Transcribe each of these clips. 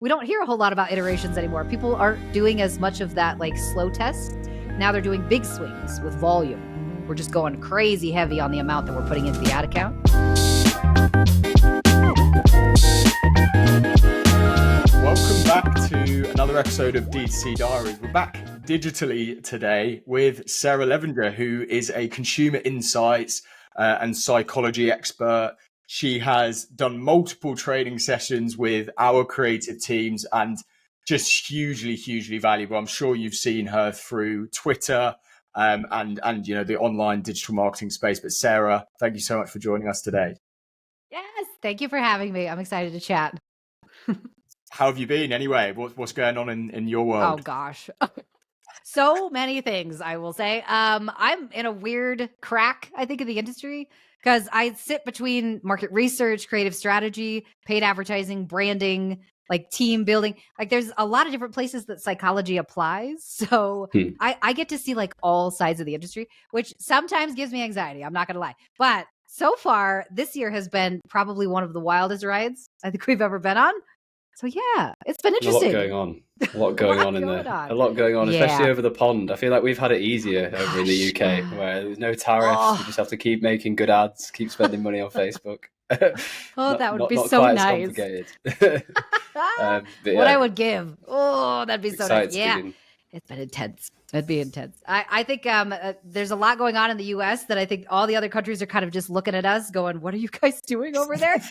we don't hear a whole lot about iterations anymore. People aren't doing as much of that like slow test. Now they're doing big swings with volume. We're just going crazy heavy on the amount that we're putting into the ad account. Welcome back to another episode of D2C Diaries. We're back digitally today with Sarah Levinger, who is a consumer insights and psychology expert. She has done multiple training sessions with our creative teams and just hugely valuable. I'm sure you've seen her through Twitter and you know, the online digital marketing space. But Sarah, thank you so much for joining us today. Yes, thank you for having me. I'm excited to chat. How have you been anyway? What's going on in your world? Oh gosh. So many things, I will say. I'm in a weird crack, I think, in the industry because I sit between market research, creative strategy, paid advertising, branding, like team building. Like there's a lot of different places that psychology applies. So I get to see like all sides of the industry, which sometimes gives me anxiety. I'm not going to lie. But so far, this year has been probably one of the wildest rides I think we've ever been on. So yeah, it's been interesting. A lot going on in there. A lot going on, especially over the pond. I feel like we've had it easier over in the UK where there's no tariffs. You just have to keep making good ads, keep spending money on Facebook. That would be not so quite nice. As complicated. What I would give. Oh, that'd be so nice. Yeah. Speaking. It's been intense. It'd be intense. I think there's a lot going on in the US that I think all the other countries are kind of just looking at us going, what are you guys doing over there?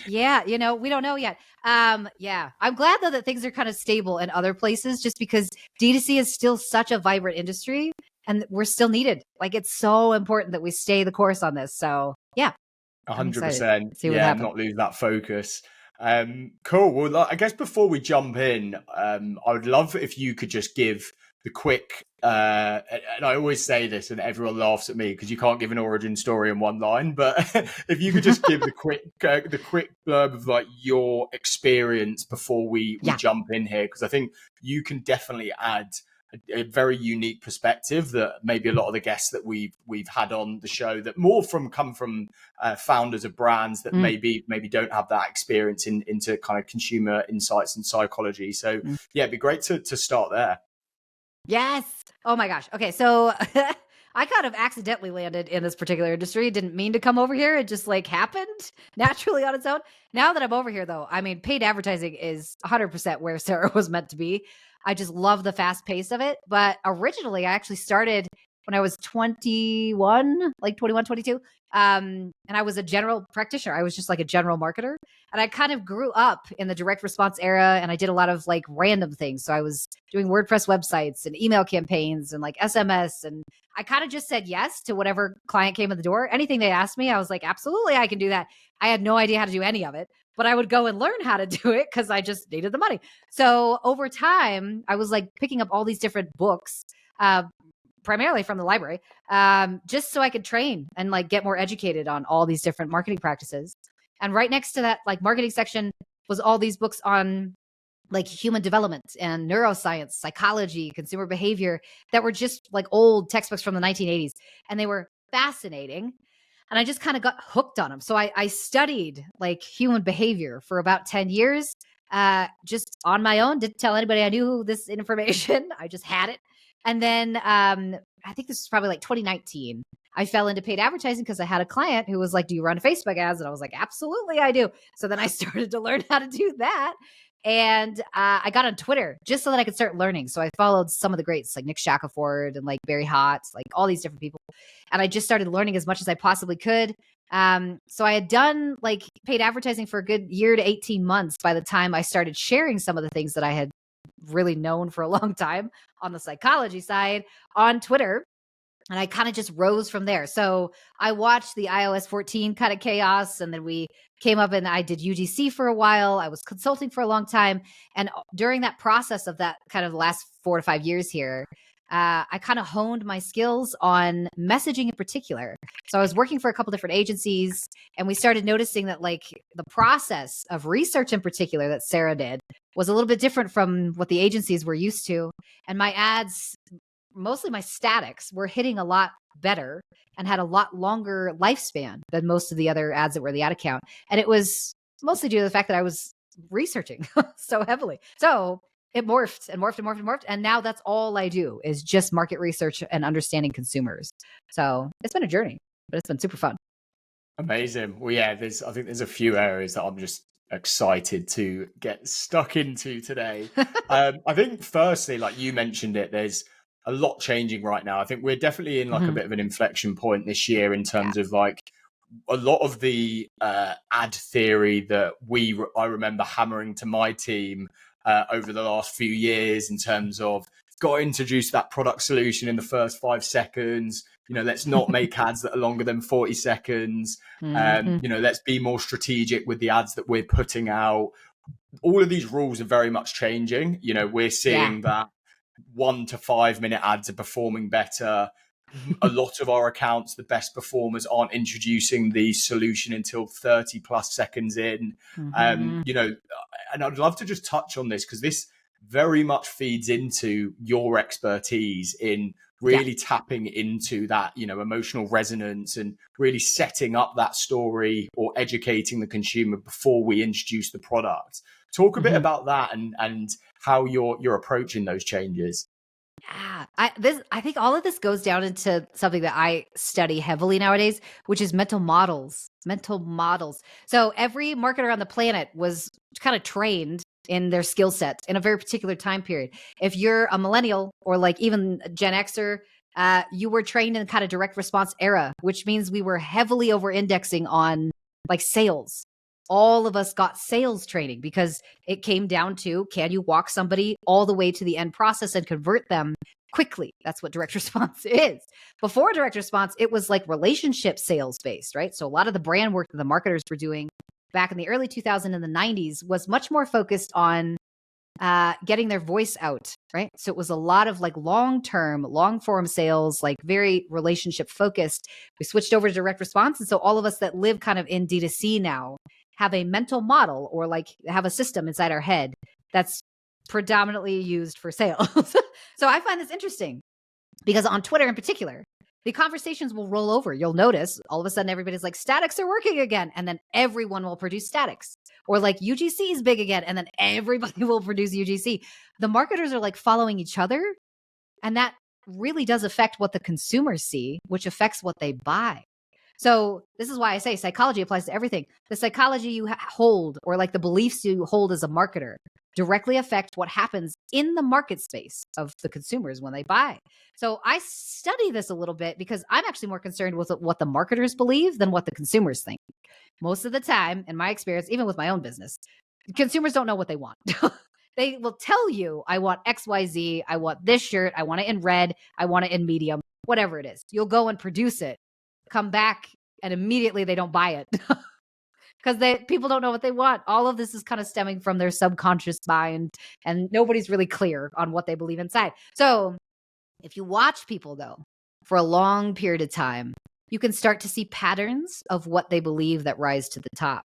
Yeah, you know, we don't know yet. Yeah, I'm glad though that things are kind of stable in other places just because D2C is still such a vibrant industry and we're still needed. Like it's so important that we stay the course on this. So yeah. 100%. Yeah, not lose that focus. Cool. Well, I guess before we jump in, I would love if you could just give the quick, and I always say this and everyone laughs at me because you can't give an origin story in one line, but if you could just give the quick blurb of like your experience before we jump in here, because I think you can definitely add a very unique perspective that maybe a lot of the guests that we've had on the show that more come from founders of brands that maybe don't have that experience into kind of consumer insights and psychology. So yeah, it'd be great to start there. Yes. Oh my gosh. Okay. So I kind of accidentally landed in this particular industry. Didn't mean to come over here. It just like happened naturally on its own. Now that I'm over here though, I mean, paid advertising is 100% where Sarah was meant to be. I just love the fast pace of it. But originally I actually started when I was 21, like 21, 22. And I was a general practitioner. I was just like a general marketer. And I kind of grew up in the direct response era and I did a lot of like random things. So I was doing WordPress websites and email campaigns and like SMS. And I kind of just said yes to whatever client came in the door. Anything they asked me, I was like, absolutely, I can do that. I had no idea how to do any of it, but I would go and learn how to do it because I just needed the money. So over time, I was like picking up all these different books, primarily from the library, just so I could train and like get more educated on all these different marketing practices. And right next to that, like marketing section was all these books on like human development and neuroscience, psychology, consumer behavior that were just like old textbooks from the 1980s. And they were fascinating. And I just kind of got hooked on them. So I studied like human behavior for about 10 years, just on my own. Didn't tell anybody I knew this information. I just had it. And then I think this was probably like 2019. I fell into paid advertising because I had a client who was like, do you run Facebook ads? And I was like, absolutely, I do. So then I started to learn how to do that. And I got on Twitter just so that I could start learning. So I followed some of the greats like Nick Shackelford and like Barry Hott, like all these different people. And I just started learning as much as I possibly could. So I had done like paid advertising for a good year to 18 months by the time I started sharing some of the things that I had really known for a long time on the psychology side on Twitter. And I kind of just rose from there. So I watched the iOS 14 kind of chaos. And then we came up and I did UGC for a while. I was consulting for a long time. And during that process of that kind of last 4 to 5 years here, I kind of honed my skills on messaging in particular. So I was working for a couple different agencies and we started noticing that like the process of research in particular that Sarah did was a little bit different from what the agencies were used to. And my ads, mostly my statics, were hitting a lot better and had a lot longer lifespan than most of the other ads that were in the ad account. And it was mostly due to the fact that I was researching so heavily. So it morphed and morphed and morphed and morphed. And now that's all I do is just market research and understanding consumers. So it's been a journey, but it's been super fun. Amazing. Well, yeah, I think there's a few areas that I'm just excited to get stuck into today. I think firstly, like you mentioned it, there's a lot changing right now. I think we're definitely in like a bit of an inflection point this year in terms of like a lot of the ad theory that I remember hammering to my team over the last few years in terms of got to introduce that product solution in the first 5 seconds. Let's not make ads that are longer than 40 seconds. Let's be more strategic with the ads that we're putting out. All of these rules are very much changing. We're seeing that 1 to 5 minute ads are performing better. A lot of our accounts, the best performers, aren't introducing the solution until 30 plus seconds in. And I'd love to just touch on this because this very much feeds into your expertise in really tapping into that, emotional resonance and really setting up that story or educating the consumer before we introduce the product. Talk a bit about that and how you're approaching those changes. Yeah, I think all of this goes down into something that I study heavily nowadays, which is mental models. Mental models. So every marketer on the planet was kind of trained in their skill set in a very particular time period. If you're a millennial or like even Gen Xer, you were trained in kind of direct response era, which means we were heavily over indexing on like sales. All of us got sales training because it came down to, can you walk somebody all the way to the end process and convert them quickly? That's what direct response is. Before direct response, it was like relationship sales based, right? So a lot of the brand work that the marketers were doing back in the early 2000s and the 90s was much more focused on getting their voice out, right? So it was a lot of like long-term, long-form sales, like very relationship focused. We switched over to direct response. And so all of us that live kind of in D2C now have a mental model or like have a system inside our head that's predominantly used for sales. So I find this interesting because on Twitter in particular, the conversations will roll over. You'll notice all of a sudden everybody's like, statics are working again. And then everyone will produce statics. Or like UGC is big again. And then everybody will produce UGC. The marketers are like following each other. And that really does affect what the consumers see, which affects what they buy. So this is why I say psychology applies to everything. The psychology you hold or like the beliefs you hold as a marketer directly affect what happens in the market space of the consumers when they buy. So I study this a little bit because I'm actually more concerned with what the marketers believe than what the consumers think. Most of the time, in my experience, even with my own business, consumers don't know what they want. They will tell you, I want XYZ, I want this shirt, I want it in red, I want it in medium, whatever it is. You'll go and produce it, come back, and immediately they don't buy it. Because people don't know what they want. All of this is kind of stemming from their subconscious mind, and nobody's really clear on what they believe inside. So if you watch people, though, for a long period of time, you can start to see patterns of what they believe that rise to the top.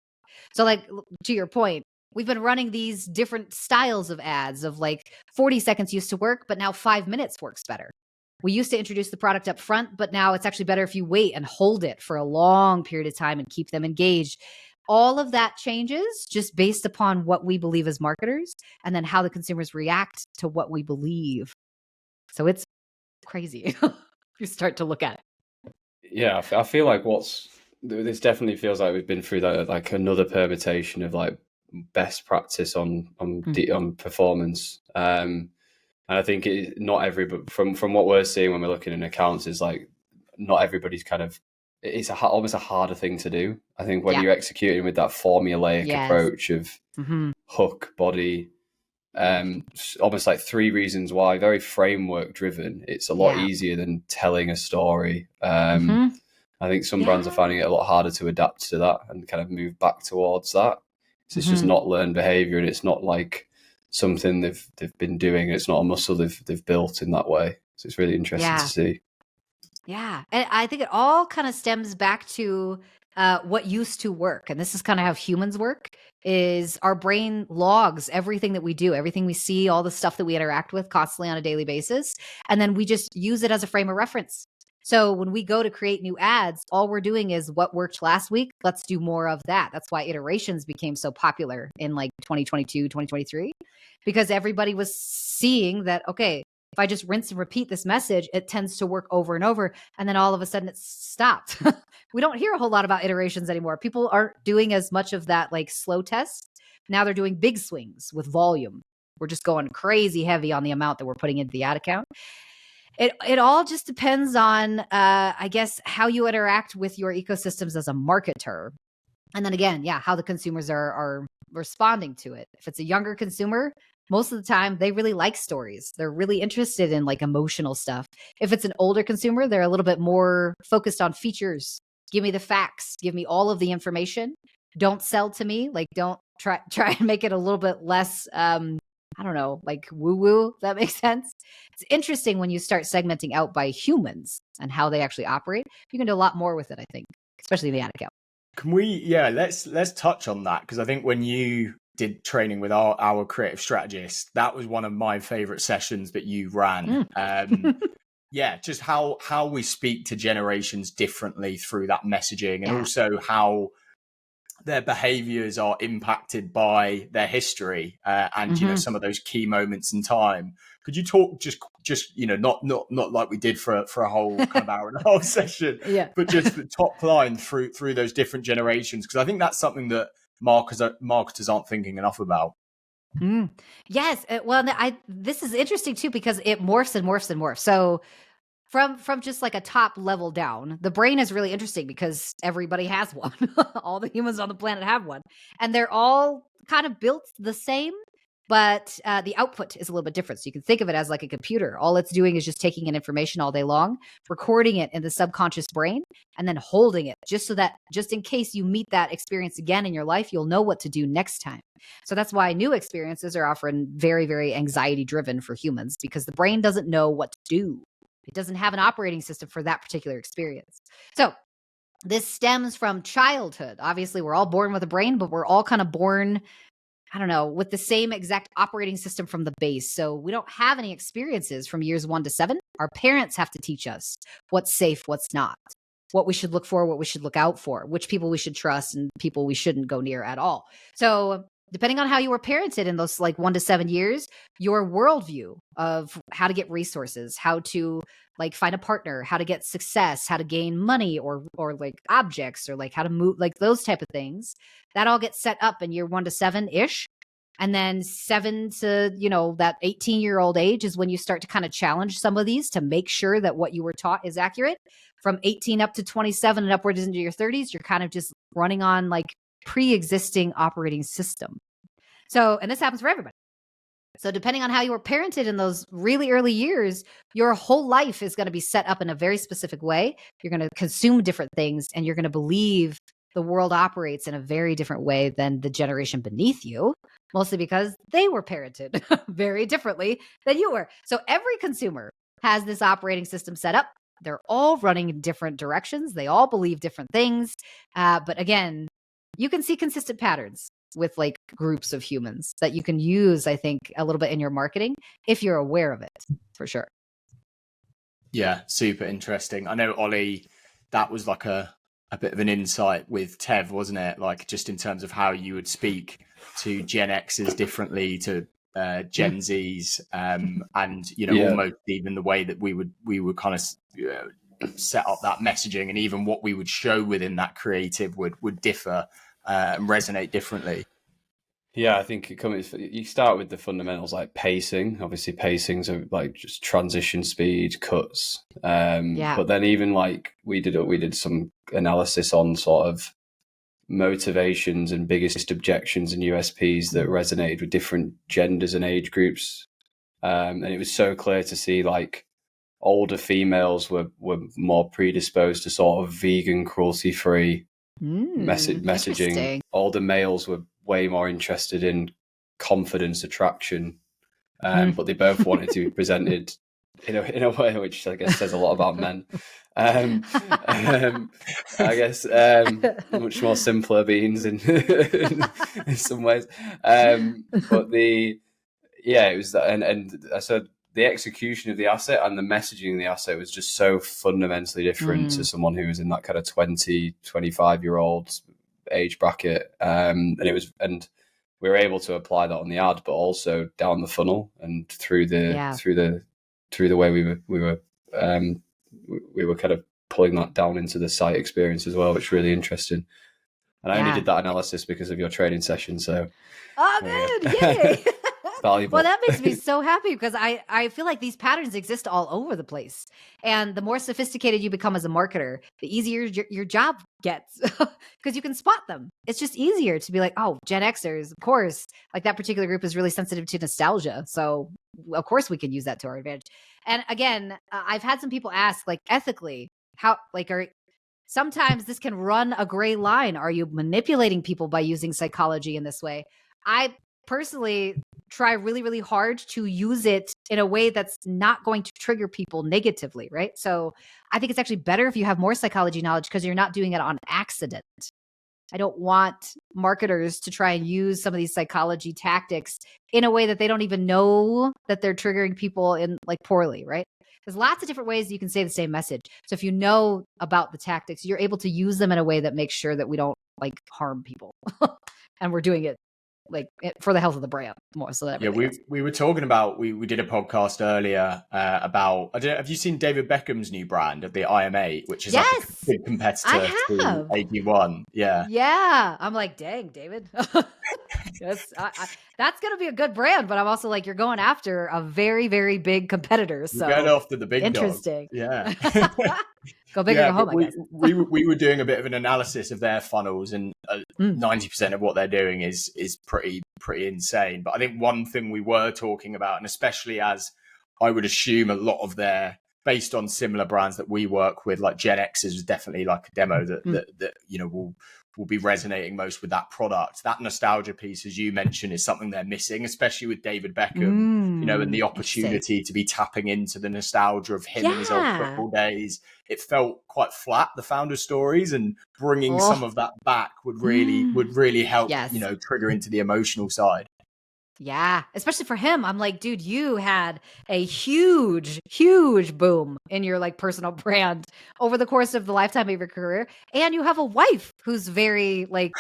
So like, to your point, we've been running these different styles of ads of like 40 seconds used to work, but now 5 minutes works better. We used to introduce the product up front, but now it's actually better if you wait and hold it for a long period of time and keep them engaged. All of that changes just based upon what we believe as marketers and then how the consumers react to what we believe. So it's crazy if you start to look at it. Yeah, I feel like this definitely feels like we've been through that, like another permutation of like best practice on performance. And I think not everybody, from what we're seeing when we're looking in accounts, is like not everybody's kind of, it's almost a harder thing to do. I think when you're executing with that formulaic approach of hook, body, almost like 3 reasons why, very framework driven, it's a lot easier than telling a story. I think some brands are finding it a lot harder to adapt to that and kind of move back towards that. So it's just not learned behavior, and it's not like something they've been doing. It's not a muscle they've built in that way. So it's really interesting to see. Yeah. And I think it all kind of stems back to what used to work. And this is kind of how humans work, is our brain logs everything that we do, everything we see, all the stuff that we interact with constantly on a daily basis. And then we just use it as a frame of reference. So when we go to create new ads, all we're doing is what worked last week. Let's do more of that. That's why iterations became so popular in like 2022, 2023, because everybody was seeing that, okay, if I just rinse and repeat this message, it tends to work over and over. And then all of a sudden it stopped. We don't hear a whole lot about iterations anymore. People aren't doing as much of that like slow test. Now they're doing big swings with volume. We're just going crazy heavy on the amount that we're putting into the ad account. It all just depends on, I guess, how you interact with your ecosystems as a marketer. And then again, how the consumers are responding to it. If it's a younger consumer, most of the time they really like stories. They're really interested in like emotional stuff. If it's an older consumer, they're a little bit more focused on features. Give me the facts. Give me all of the information. Don't sell to me. Like, don't try and make it a little bit less, I don't know, like woo-woo, if that makes sense. It's interesting when you start segmenting out by humans and how they actually operate. You can do a lot more with it, I think, especially in the ad account. Can we, let's touch on that, because I think when you did training with our creative strategist, that was one of my favorite sessions that you ran. Just how we speak to generations differently through that messaging, and also how their behaviors are impacted by their history and you know, some of those key moments in time. Could you talk just you know, not like we did for a whole kind of hour and a half session, but just the top line through those different generations? Because I think that's something that marketers aren't thinking enough about. Yes. Well, this is interesting too, because it morphs and morphs and morphs. So from just like a top level down, the brain is really interesting because everybody has one. All the humans on the planet have one, and they're all kind of built the same, but the output is a little bit different. So you can think of it as like a computer. All it's doing is just taking in information all day long, recording it in the subconscious brain, and then holding it just so that just in case you meet that experience again in your life, you'll know what to do next time. So that's why new experiences are often very, very anxiety driven for humans, because the brain doesn't know what to do. It doesn't have an operating system for that particular experience. So this stems from childhood. Obviously, we're all born with a brain, but we're all kind of born, I don't know, with the same exact operating system from the base. So we don't have any experiences from years 1 to 7. Our parents have to teach us what's safe, what's not, what we should look for, what we should look out for, which people we should trust and people we shouldn't go near at all. So depending on how you were parented in those like 1 to 7 years, your worldview of how to get resources, how to like find a partner, how to get success, how to gain money or like objects, or like how to move, like those type of things, that all gets set up in year 1 to 7-ish. And then 7 to, you know, that 18-year-old age is when you start to kind of challenge some of these to make sure that what you were taught is accurate. From 18 up to 27 and upwards into your 30s, you're kind of just running on like pre-existing operating system. So, and this happens for everybody. So depending on how you were parented in those really early years, your whole life is going to be set up in a very specific way. You're going to consume different things, and you're going to believe the world operates in a very different way than the generation beneath you, mostly because they were parented very differently than you were. So every consumer has this operating system set up. They're all running in different directions. They all believe different things. But again, you can see consistent patterns with like groups of humans that you can use, I think, a little bit in your marketing if you're aware of it, for sure. Yeah, super interesting. I know, Ollie, that was like a bit of an insight with Tev, wasn't it? Like just in terms of how you would speak to Gen X's differently to Gen Z's, and you know, almost even the way that we would kind of set up that messaging, and even what we would show within that creative would differ and resonate differently. Yeah, I think you start with the fundamentals like pacing. Obviously, pacings are like just transition speed, cuts. But then even like we did some analysis on sort of motivations and biggest objections and USPs that resonated with different genders and age groups. And it was so clear to see like older females were more predisposed to sort of vegan, cruelty-free messaging. Older males were way more interested in confidence, attraction, but they both wanted to be presented in a way which I guess says a lot about men. I guess much more simpler beings in some ways. But it was that, and I said the execution of the asset and the messaging of the asset was just so fundamentally different to someone who was in that kind of 20, 25-year-old age bracket. And we were able to apply that on the ad, but also down the funnel and through the way we were kind of pulling that down into the site experience as well, which is really interesting. And I only did that analysis because of your training session. So, good, yay! Valuable. Well, that makes me so happy because I feel like these patterns exist all over the place. And the more sophisticated you become as a marketer, the easier your job gets because you can spot them. It's just easier to be like, oh, Gen Xers, of course, like that particular group is really sensitive to nostalgia. So of course we can use that to our advantage. And again, I've had some people ask, like, ethically, how, like, sometimes this can run a gray line. Are you manipulating people by using psychology in this way? I personally try really, really hard to use it in a way that's not going to trigger people negatively, right? So I think it's actually better if you have more psychology knowledge because you're not doing it on accident. I don't want marketers to try and use some of these psychology tactics in a way that they don't even know that they're triggering people in, like, poorly, right? There's lots of different ways you can say the same message. So if you know about the tactics, you're able to use them in a way that makes sure that we don't, like, harm people. And we're doing it, like, for the health of the brand more so that we were talking about, we did a podcast earlier about, I don't know, have you seen David Beckham's new brand of the IM8, which is like a big competitor to AG1? Yeah, I'm like, dang, David. That's gonna be a good brand, but I'm also like, you're going after a very, very big competitor. So you're going after the big interesting dog. Yeah. Go big or go home, I guess. we were doing a bit of an analysis of their funnels, and 90% of what they're doing is pretty insane. But I think one thing we were talking about, and especially as I would assume a lot of their, based on similar brands that we work with, like Gen X is definitely like a demo that you know will be resonating most with that product. That nostalgia piece, as you mentioned, is something they're missing, especially with David Beckham, you know, and the opportunity to be tapping into the nostalgia of him in his old football days. It felt quite flat, the founder stories, and bringing some of that back would really help, you know, trigger into the emotional side. Yeah, especially for him. I'm like, dude, you had a huge, huge boom in your, like, personal brand over the course of the lifetime of your career. And you have a wife who's very, like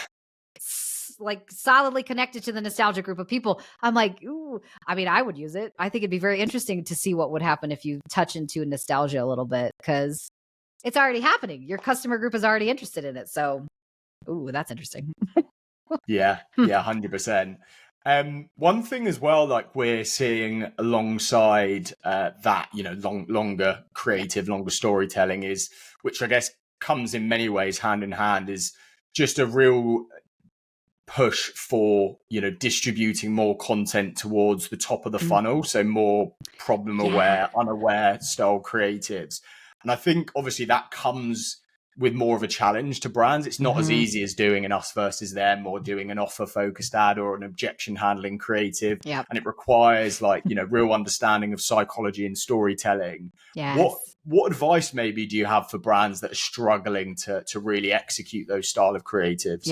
solidly connected to the nostalgia group of people. I'm like, ooh, I mean, I would use it. I think it'd be very interesting to see what would happen if you touch into nostalgia a little bit, because it's already happening. Your customer group is already interested in it. So, ooh, that's interesting. Yeah, 100%. One thing as well, like we're seeing alongside that, you know, longer creative, longer storytelling is, which I guess comes in many ways hand in hand, is just a real push for, you know, distributing more content towards the top of the funnel. So more problem aware, unaware style creatives. And I think obviously that comes with more of a challenge to brands. It's not as easy as doing an us versus them or doing an offer focused ad or an objection handling creative. And it requires, like, you know, real understanding of psychology and storytelling. What advice maybe do you have for brands that are struggling to really execute those style of creatives?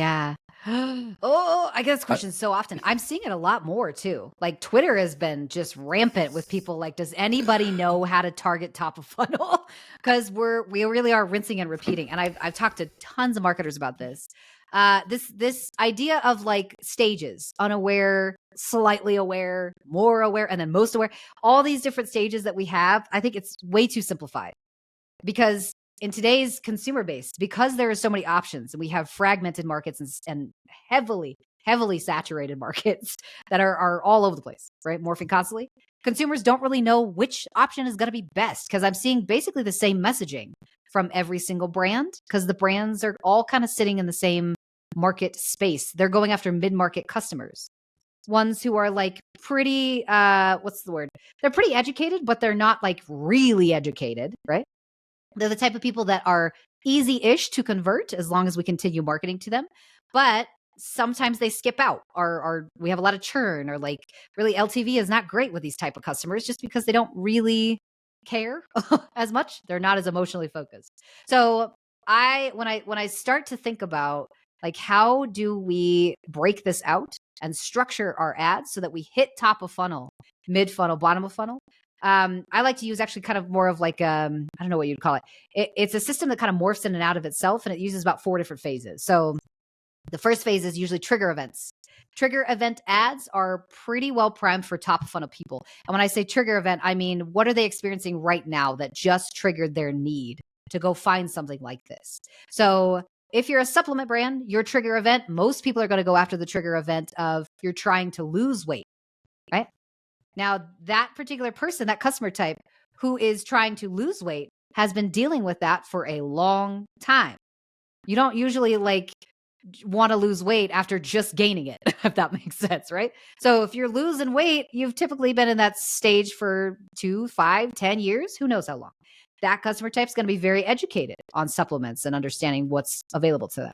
Oh, I get this question so often. I'm seeing it a lot more too. Like, Twitter has been just rampant with people like, does anybody know how to target top of funnel? Because we really are rinsing and repeating. And I've talked to tons of marketers about this. This idea of, like, stages: unaware, slightly aware, more aware, and then most aware. All these different stages that we have, I think it's way too simplified, because in today's consumer base, because there are so many options and we have fragmented markets and heavily saturated markets that are all over the place, right? Morphing constantly. Consumers don't really know which option is going to be best, because I'm seeing basically the same messaging from every single brand, because the brands are all kind of sitting in the same market space. They're going after mid-market customers, ones who are, like, pretty, what's the word? They're pretty educated, but they're not, like, really educated, right? They're the type of people that are easy-ish to convert as long as we continue marketing to them. But sometimes they skip out, or we have a lot of churn, or, like, really LTV is not great with these type of customers just because they don't really care as much. They're not as emotionally focused. So when I start to think about, like, how do we break this out and structure our ads so that we hit top of funnel, mid funnel, bottom of funnel, I like to use actually kind of more of like, I don't know what you'd call it. It's a system that kind of morphs in and out of itself, and it uses about 4 different phases. So the first phase is usually trigger events. Trigger event ads are pretty well primed for top of funnel people. And when I say trigger event, I mean, what are they experiencing right now that just triggered their need to go find something like this? So if you're a supplement brand, your trigger event, most people are going to go after the trigger event of you're trying to lose weight, right? Now, that particular person, that customer type who is trying to lose weight has been dealing with that for a long time. You don't usually like want to lose weight after just gaining it, if that makes sense, right? So if you're losing weight, you've typically been in that stage for 2, 5, 10 years, who knows how long. That customer type is going to be very educated on supplements and understanding what's available to them.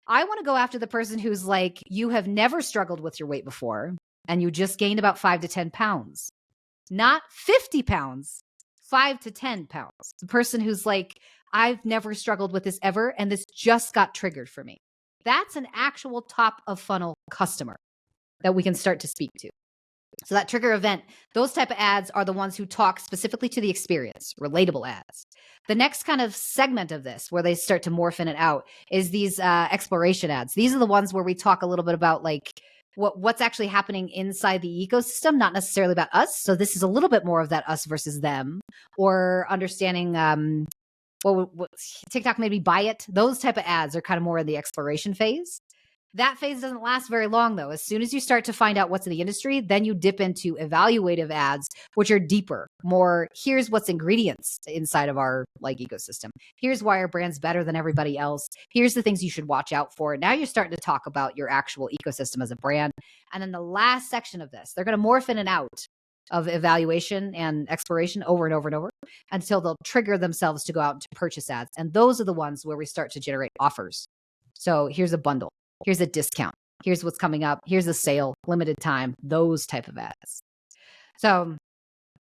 I want to go after the person who's like, you have never struggled with your weight before, and you just gained about 5 to 10 pounds, not 50 pounds, 5 to 10 pounds. The person who's like, I've never struggled with this ever, and this just got triggered for me. That's an actual top of funnel customer that we can start to speak to. So that trigger event, those type of ads are the ones who talk specifically to the experience, relatable ads. The next kind of segment of this, where they start to morph in and out, is these exploration ads. These are the ones where we talk a little bit about like what's actually happening inside the ecosystem, not necessarily about us. So this is a little bit more of that us versus them, or understanding what TikTok made me buy it. Those type of ads are kind of more in the exploration phase. That phase doesn't last very long, though. As soon as you start to find out what's in the industry, then you dip into evaluative ads, which are deeper, more, here's what's ingredients inside of our like ecosystem. Here's why our brand's better than everybody else. Here's the things you should watch out for. Now you're starting to talk about your actual ecosystem as a brand. And then the last section of this, they're going to morph in and out of evaluation and exploration over and over and over until they'll trigger themselves to go out to purchase ads. And those are the ones where we start to generate offers. So here's a bundle. Here's a discount. Here's what's coming up. Here's a sale, limited time, those type of ads. So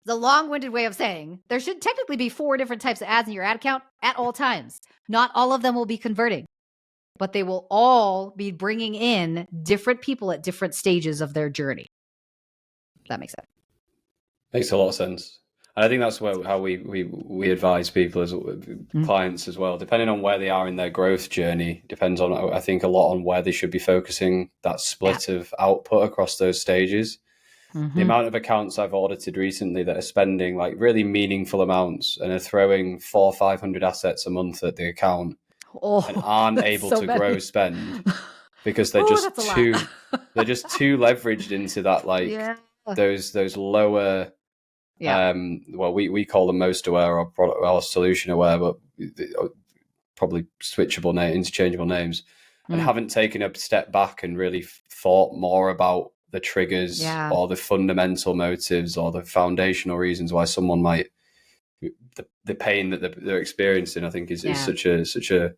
the long-winded way of saying there should technically be 4 different types of ads in your ad account at all times. Not all of them will be converting, but they will all be bringing in different people at different stages of their journey. That makes sense. Makes a lot of sense. And I think that's how we advise people as clients as well, depending on where they are in their growth journey, depends on, I think, a lot on where they should be focusing that split of output across those stages. The amount of accounts I've audited recently that are spending like really meaningful amounts and are throwing 400 or 500 assets a month at the account and aren't able to grow spend because they're just they're just too leveraged into that, like those lower, well, we call them most aware or product or solution aware, but probably switchable interchangeable names, and haven't taken a step back and really thought more about the triggers or the fundamental motives or the foundational reasons why someone might, the pain that they're experiencing, I think is such a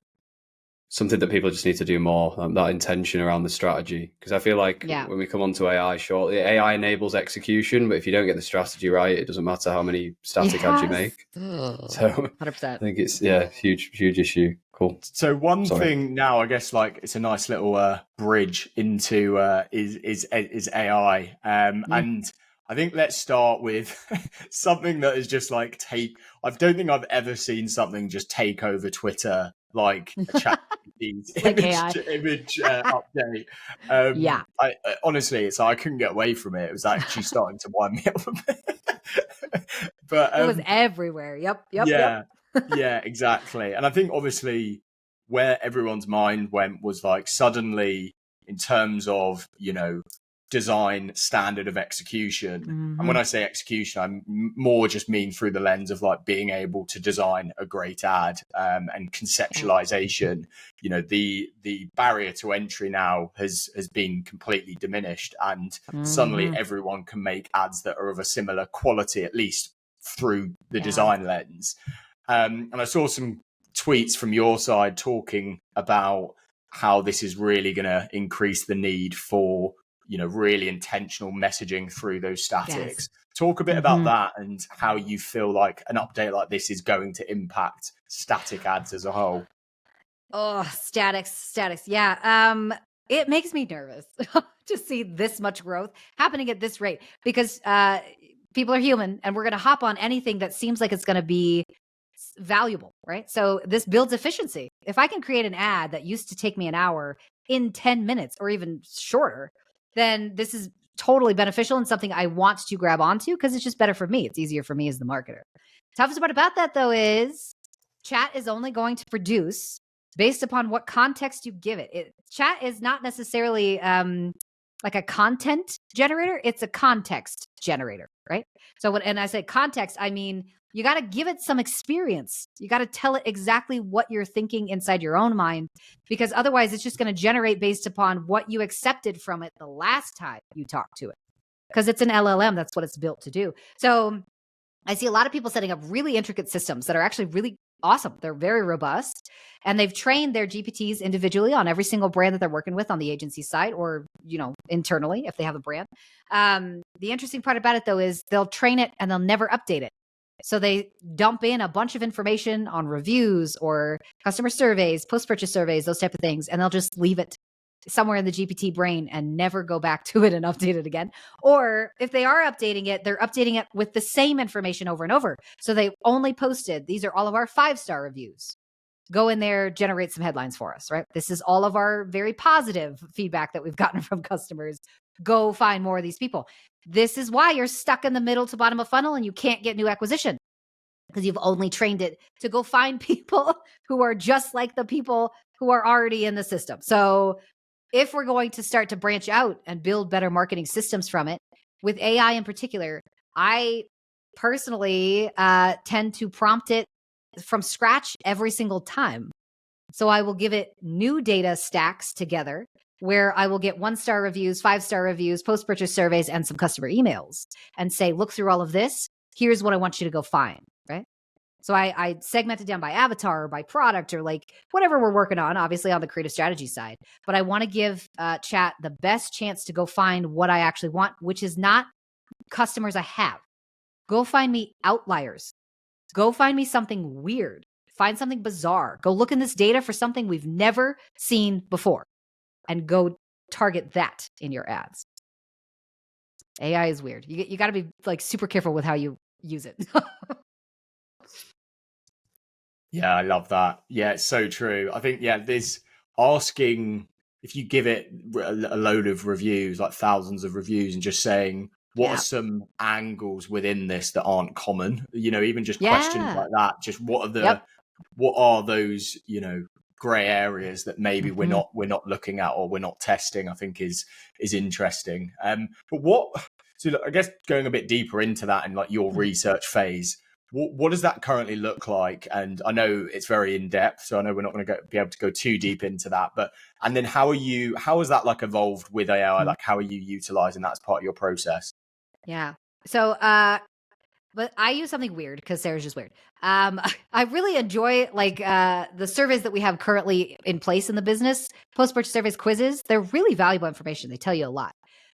something that people just need to do more, that intention around the strategy. Because I feel like when we come on to AI shortly, AI enables execution, but if you don't get the strategy right, it doesn't matter how many static ads you make. So 100%. I think it's huge issue. Cool. So one thing now, I guess, like it's a nice little bridge into is AI, and I think let's start with something that is just like I don't think I've ever seen something just take over Twitter like a chat image update. I honestly, I couldn't get away from it. It was actually starting to wind me up a bit. But it was everywhere. Yep. Yeah, exactly. And I think obviously where everyone's mind went was like suddenly in terms of, design standard of execution. And when I say execution, I more just mean through the lens of like being able to design a great ad and conceptualization. The barrier to entry now has been completely diminished, and suddenly everyone can make ads that are of a similar quality, at least through the design lens. And I saw some tweets from your side talking about how this is really going to increase the need for really intentional messaging through those statics. Talk a bit about that and how you feel like an update like this is going to impact static ads as a whole. Statics. It makes me nervous to see this much growth happening at this rate, because people are human, and we're going to hop on anything that seems like it's going to be valuable, right? So this builds efficiency. If I can create an ad that used to take me an hour in 10 minutes or even shorter, then this is totally beneficial and something I want to grab onto because it's just better for me. It's easier for me as the marketer. Toughest part about that, though, is chat is only going to produce based upon what context you give it. Chat is not necessarily like a content generator. It's a context generator, right? So and I say context, I mean, you got to give it some experience. You got to tell it exactly what you're thinking inside your own mind, because otherwise it's just going to generate based upon what you accepted from it the last time you talked to it, because it's an LLM. That's what it's built to do. So I see a lot of people setting up really intricate systems that are actually really awesome. They're very robust, and they've trained their GPTs individually on every single brand that they're working with on the agency side, or, internally if they have a brand. The interesting part about it, though, is they'll train it and they'll never update it. So they dump in a bunch of information on reviews or customer surveys, post-purchase surveys, those type of things, and they'll just leave it somewhere in the GPT brain and never go back to it and update it again. Or if they are updating it, they're updating it with the same information over and over. So they only posted, these are all of our 5-star reviews. Go in there, generate some headlines for us, right? This is all of our very positive feedback that we've gotten from customers. Go find more of these people. This is why you're stuck in the middle to bottom of funnel and you can't get new acquisition, because you've only trained it to go find people who are just like the people who are already in the system. So if we're going to start to branch out and build better marketing systems from it, with AI in particular, I personally tend to prompt it from scratch every single time. So I will give it new data stacks together where I will get 1-star reviews, 5-star reviews, post-purchase surveys, and some customer emails and say, look through all of this. Here's what I want you to go find, right? So I segment it down by avatar or by product or like whatever we're working on, obviously on the creative strategy side. But I want to give chat the best chance to go find what I actually want, which is not customers I have. Go find me outliers. Go find me something weird. Find something bizarre. Go look in this data for something we've never seen before and go target that in your ads. AI is weird. You got to be like super careful with how you use it. Yeah, I love that. Yeah, it's so true. I think, there's asking, if you give it a load of reviews, like thousands of reviews, and just saying, what are some angles within this that aren't common? Even just questions like that. Just what are those, gray areas that maybe we're not looking at or we're not testing, I think is interesting. But so I guess going a bit deeper into that and like your research phase, what does that currently look like? And I know it's very in depth, so I know we're not going to be able to go too deep into that. And then how has that like evolved with AI? Like how are you utilizing that as part of your process? Yeah. So, but I use something weird because Sarah's just weird. I really enjoy like the surveys that we have currently in place in the business, post-purchase surveys, quizzes. They're really valuable information. They tell you a lot.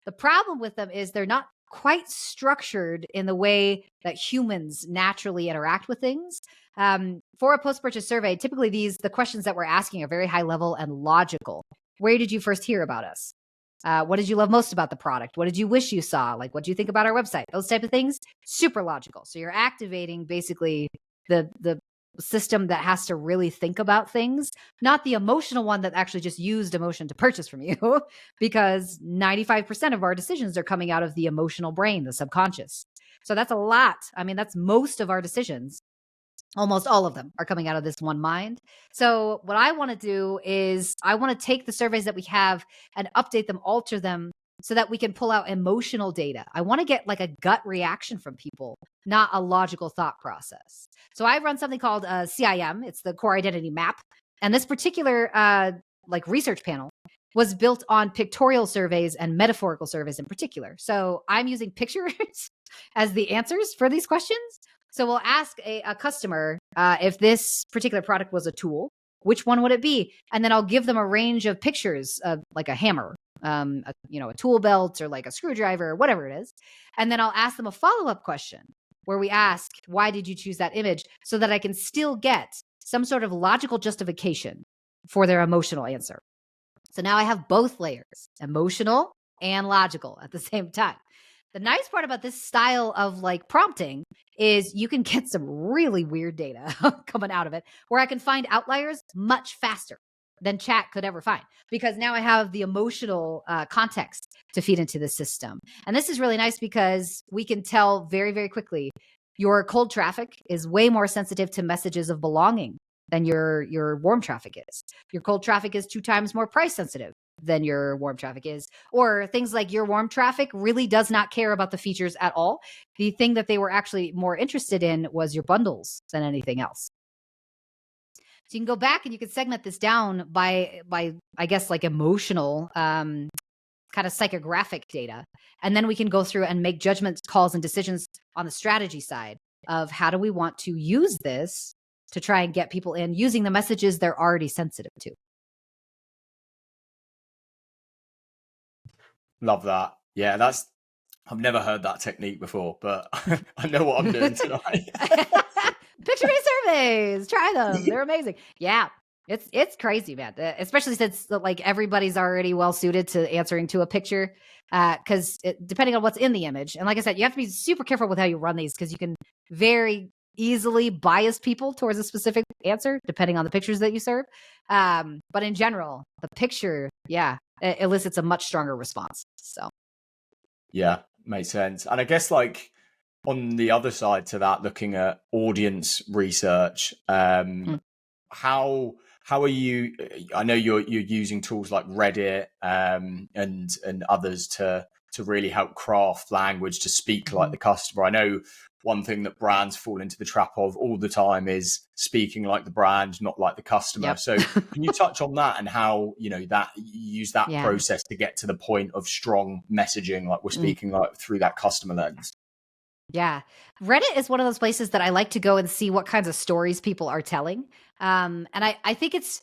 The problem with them is they're not quite structured in the way that humans naturally interact with things. For a post-purchase survey, typically the questions that we're asking are very high level and logical. Where did you first hear about us? What did you love most about the product? What did you wish you saw? Like, what do you think about our website? Those type of things, super logical. So you're activating basically the system that has to really think about things, not the emotional one that actually just used emotion to purchase from you, because 95% of our decisions are coming out of the emotional brain, the subconscious. So that's a lot. I mean, that's most of our decisions. Almost all of them are coming out of this one mind. So what I want to do is I want to take the surveys that we have and update them, alter them so that we can pull out emotional data. I want to get like a gut reaction from people, not a logical thought process. So I run something called CIM. It's the core identity map. And this particular like research panel was built on pictorial surveys and metaphorical surveys in particular. So I'm using pictures as the answers for these questions. So we'll ask a customer if this particular product was a tool, which one would it be? And then I'll give them a range of pictures of like a hammer, a tool belt or like a screwdriver or whatever it is. And then I'll ask them a follow-up question where we ask, why did you choose that image? So that I can still get some sort of logical justification for their emotional answer. So now I have both layers, emotional and logical at the same time. The nice part about this style of like prompting is you can get some really weird data coming out of it, where I can find outliers much faster than chat could ever find, because now I have the emotional context to feed into the system. And this is really nice because we can tell very, very quickly your cold traffic is way more sensitive to messages of belonging than your warm traffic is. Your cold traffic is 2 times more price sensitive than your warm traffic is. Or things like your warm traffic really does not care about the features at all. The thing that they were actually more interested in was your bundles than anything else. So you can go back and you can segment this down by I guess like emotional kind of psychographic data. And then we can go through and make judgment calls and decisions on the strategy side of how do we want to use this to try and get people in using the messages they're already sensitive to. Love that. Yeah, I've never heard that technique before, but I know what I'm doing tonight. Picture-based surveys, try them. They're amazing. Yeah, it's crazy, man. Especially since like everybody's already well suited to answering to a picture, because depending on what's in the image, and like I said, you have to be super careful with how you run these because you can very easily bias people towards a specific answer depending on the pictures that you serve. But in general, the picture, it elicits a much stronger response. So, yeah, makes sense. And I guess like on the other side to that, looking at audience research, how are you? I know you're using tools like Reddit and others to really help craft language to speak like the customer. I know one thing that brands fall into the trap of all the time is speaking like the brand, not like the customer. Yep. So can you touch on that and how, that you use that process to get to the point of strong messaging, like we're speaking like through that customer lens? Yeah. Reddit is one of those places that I like to go and see what kinds of stories people are telling. And I think it's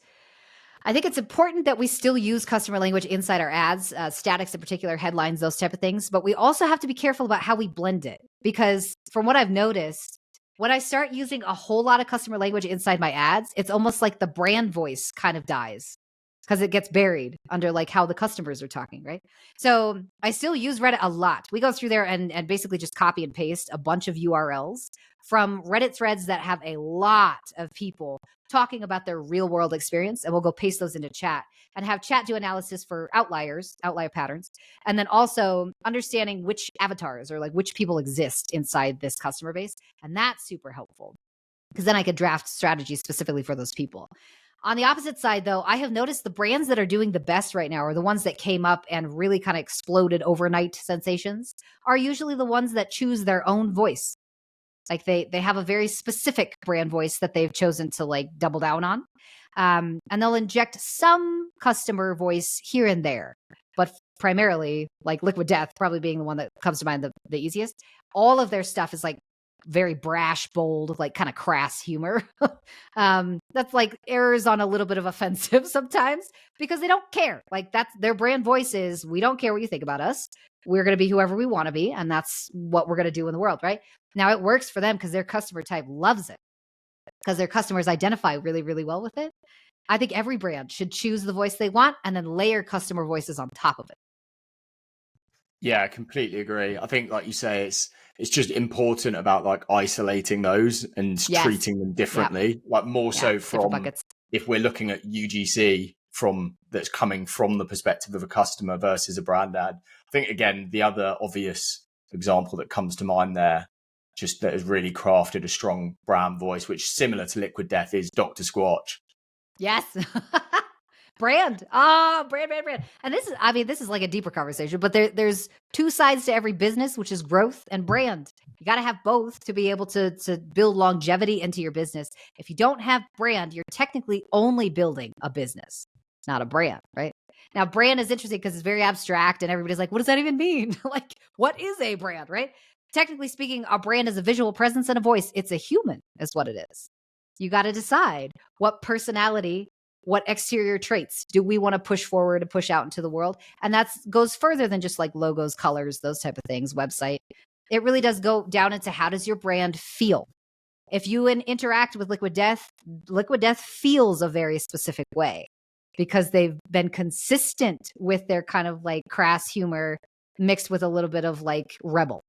important that we still use customer language inside our ads, statics in particular, headlines, those type of things. But we also have to be careful about how we blend it, because from what I've noticed, when I start using a whole lot of customer language inside my ads, it's almost like the brand voice kind of dies because it gets buried under like how the customers are talking, right? So I still use Reddit a lot. We go through there and basically just copy and paste a bunch of URLs from Reddit threads that have a lot of people talking about their real world experience. And we'll go paste those into chat and have chat do analysis for outlier patterns. And then also understanding which avatars or like which people exist inside this customer base. And that's super helpful because then I could draft strategies specifically for those people. On the opposite side, though, I have noticed the brands that are doing the best right now, or the ones that came up and really kind of exploded overnight sensations, are usually the ones that choose their own voice. Like they have a very specific brand voice that they've chosen to like double down on. And they'll inject some customer voice here and there, but primarily like Liquid Death probably being the one that comes to mind the easiest. All of their stuff is like very brash, bold, like kind of crass humor. That's like errors on a little bit of offensive sometimes because they don't care. Like that's their brand voice is, we don't care what you think about us. We're going to be whoever we want to be. And that's what we're going to do in the world, right? Now it works for them because their customer type loves it because their customers identify really, really well with it. I think every brand should choose the voice they want and then layer customer voices on top of it. Yeah, I completely agree. I think, like you say, it's just important about like isolating those and treating them differently, like more so from if we're looking at UGC that's coming from the perspective of a customer versus a brand ad. I think, again, the other obvious example that comes to mind there, just that has really crafted a strong brand voice, which similar to Liquid Death is Dr. Squatch. Yes. Brand. Brand. And this is like a deeper conversation, but there's 2 sides to every business, which is growth and brand. You got to have both to be able to build longevity into your business. If you don't have brand, you're technically only building a business, not a brand, right? Now, brand is interesting because it's very abstract and everybody's like, what does that even mean? Like, what is a brand, right? Technically speaking, a brand is a visual presence and a voice. It's a human is what it is. You got to decide what personality, what exterior traits do we want to push forward and push out into the world? And that goes further than just like logos, colors, those type of things, website. It really does go down into how does your brand feel? If you interact with Liquid Death feels a very specific way because they've been consistent with their kind of like crass humor mixed with a little bit of like rebel.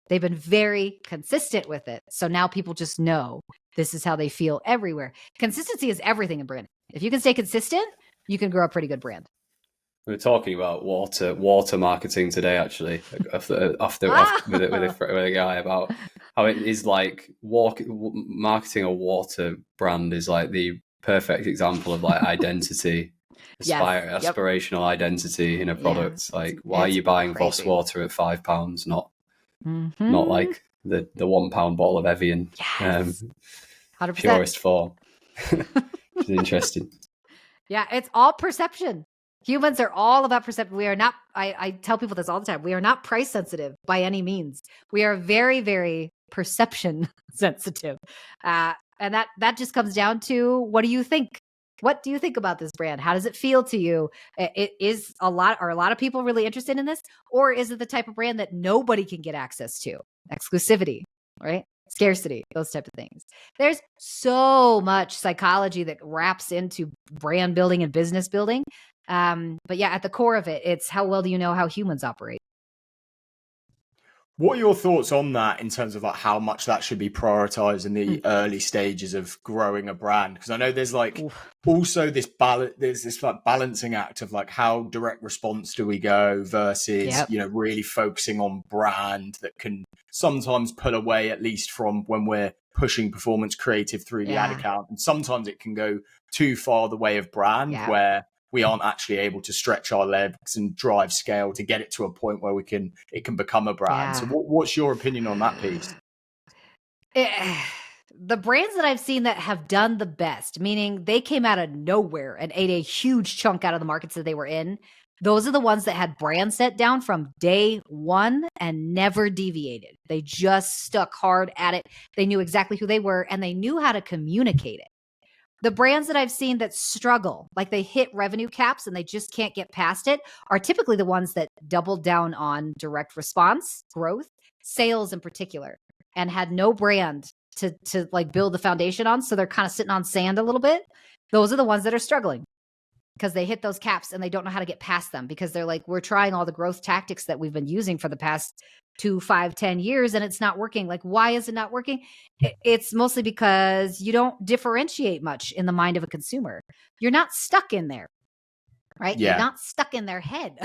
They've been very consistent with it. So now people just know this is how they feel everywhere. Consistency is everything in branding. If you can stay consistent, you can grow a pretty good brand. We were talking about water marketing today, actually, with a guy about how it is like marketing a water brand is like the perfect example of like identity, aspirational identity in a product. Yeah. Like, why are you buying Voss water at £5, not like the £1 bottle of Evian, 100%. Purest form? Which is interesting. Yeah, it's all perception. Humans are all about perception. We are not, I tell people this all the time. We are not price sensitive by any means. We are very, very perception sensitive. And that just comes down to, what do you think? What do you think about this brand? How does it feel to you? Are a lot of people really interested in this? Or is it the type of brand that nobody can get access to? Exclusivity, right? Scarcity, those type of things. There's so much psychology that wraps into brand building and business building. But yeah, at the core of it, it's how well do you know how humans operate? What are your thoughts on that in terms of like how much that should be prioritized in the early stages of growing a brand? Because I know there's like also this there's this like balancing act of like how direct response do we go versus, you know, really focusing on brand that can sometimes pull away, at least from when we're pushing performance creative through the ad account. And sometimes it can go too far the way of brand where we aren't actually able to stretch our legs and drive scale to get it to a point where it can become a brand. So what's your opinion on that piece? The brands that I've seen that have done the best, meaning they came out of nowhere and ate a huge chunk out of the markets that they were in, those are the ones that had brand set down from day one and never deviated. They just stuck hard at it. They knew exactly who they were and they knew how to communicate it. The brands that I've seen that struggle, like they hit revenue caps and they just can't get past it, are typically the ones that doubled down on direct response, growth, sales in particular, and had no brand to like build the foundation on. So they're kind of sitting on sand a little bit. Those are the ones that are struggling because they hit those caps and they don't know how to get past them because they're like, we're trying all the growth tactics that we've been using for the past 2, 5, 10 years and it's not working. Like, why is it not working? It's mostly because you don't differentiate much in the mind of a consumer. You're not stuck in there, right? You're not stuck in their head.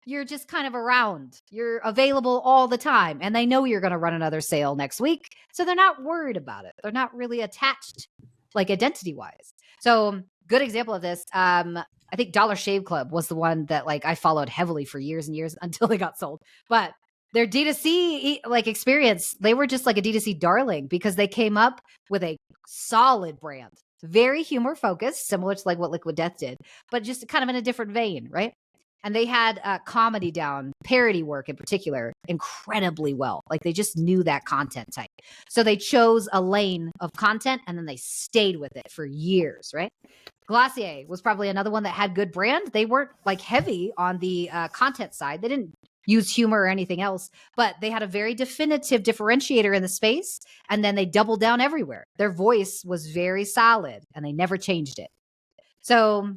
You're just kind of around. You're available all the time. And they know you're going to run another sale next week. So they're not worried about it. They're not really attached, like identity wise. So good example of this. I think Dollar Shave Club was the one that like I followed heavily for years and years until they got sold. But their D2C like experience, they were just like a D2C darling because they came up with a solid brand, very humor focused, similar to like what Liquid Death did, but just kind of in a different vein, right? And they had comedy down, parody work in particular, incredibly well. Like they just knew that content type. So they chose a lane of content and then they stayed with it for years, right? Glossier was probably another one that had good brand. They weren't like heavy on the content side. They didn't use humor or anything else, but they had a very definitive differentiator in the space. And then they doubled down everywhere. Their voice was very solid and they never changed it. So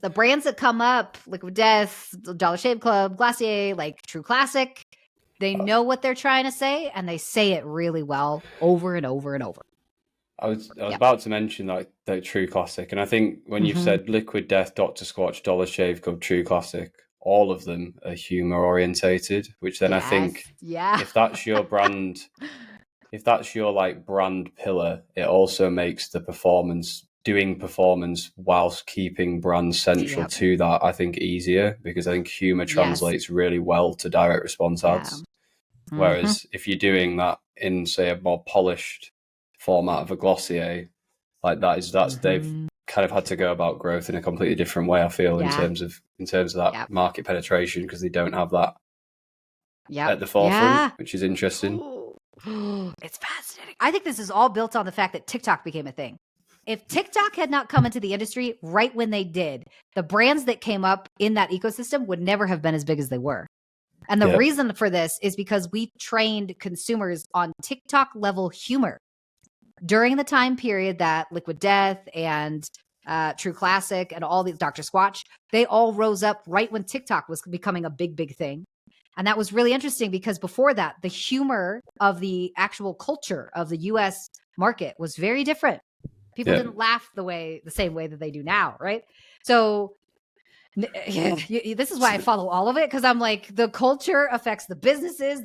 the brands that come up, Liquid Death, Dollar Shave Club, Glossier, like True Classic, they know what they're trying to say and they say it really well over and over and over. I was about to mention like the True Classic. And I think when you've said Liquid Death, Dr. Squatch, Dollar Shave Club, True Classic, all of them are humor orientated, which then I think if that's your brand, if that's your like brand pillar, it also makes the doing performance whilst keeping brand central to that, I think easier because I think humor translates really well to direct response ads. Whereas if you're doing that in say a more polished format of a Glossier, like that's they've kind of had to go about growth in a completely different way, I feel, in terms of that market penetration because they don't have that at the forefront, which is interesting. It's fascinating. I think this is all built on the fact that TikTok became a thing. If TikTok had not come into the industry right when they did, the brands that came up in that ecosystem would never have been as big as they were. And the reason for this is because we trained consumers on TikTok level humor during the time period that Liquid Death and True Classic, and all these Dr. Squatch, they all rose up right when TikTok was becoming a big thing. And that was really interesting because before that, the humor of the actual culture of the US market was very different. People didn't laugh the same way that they do now, right? So this is why I follow all of it, because I'm like, the culture affects the businesses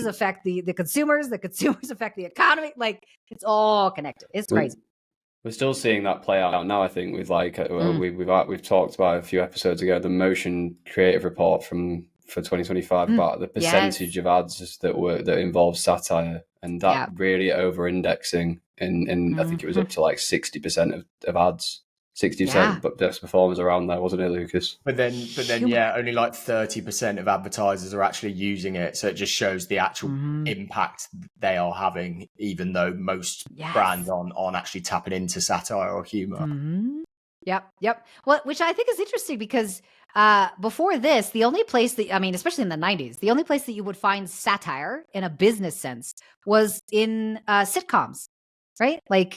affect the consumers affect the economy. Like, it's all connected. It's crazy. We're still seeing that play out now, I think, with like we've talked about a few episodes ago, the Motion Creative Report for 2025 about the percentage of ads that involve satire, and that really over-indexing in I think it was up to like 60% of ads. 60%, but best performers around there, wasn't it, Lucas? But then, only like 30% of advertisers are actually using it. So it just shows the actual impact they are having, even though most brands aren't actually tapping into satire or humor. Yep. Well, which I think is interesting because before this, the only place that, I mean, especially in the 90s, the only place that you would find satire in a business sense was in sitcoms, right? Like,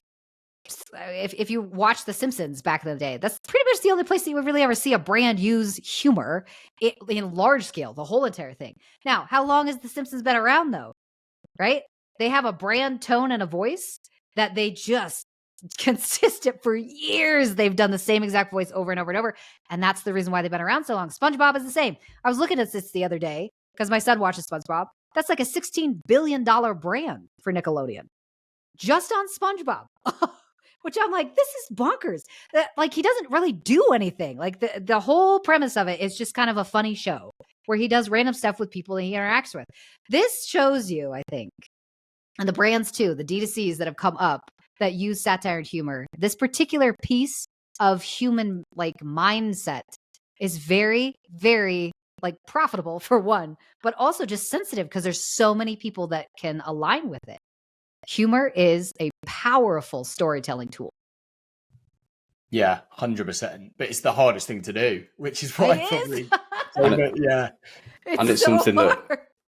if you watch The Simpsons back in the day, that's pretty much the only place that you would really ever see a brand use humor in large scale, the whole entire thing. Now, how long has The Simpsons been around, though? Right? They have a brand tone and a voice that they just consistent for years. They've done the same exact voice over and over and over. And that's the reason why they've been around so long. SpongeBob is the same. I was looking at this the other day because my son watches SpongeBob. That's like a $16 billion brand for Nickelodeon just on SpongeBob. Which I'm like, this is bonkers. Like, he doesn't really do anything. Like, the whole premise of it is just kind of a funny show where he does random stuff with people that he interacts with. This shows you, I think, and the brands too, the D2Cs that have come up that use satire and humor, this particular piece of human like mindset is very, very like profitable for one, but also just sensitive because there's so many people that can align with it. Humor is a powerful storytelling tool. Yeah, 100%. But it's the hardest thing to do, which is why probably. It's so something hard.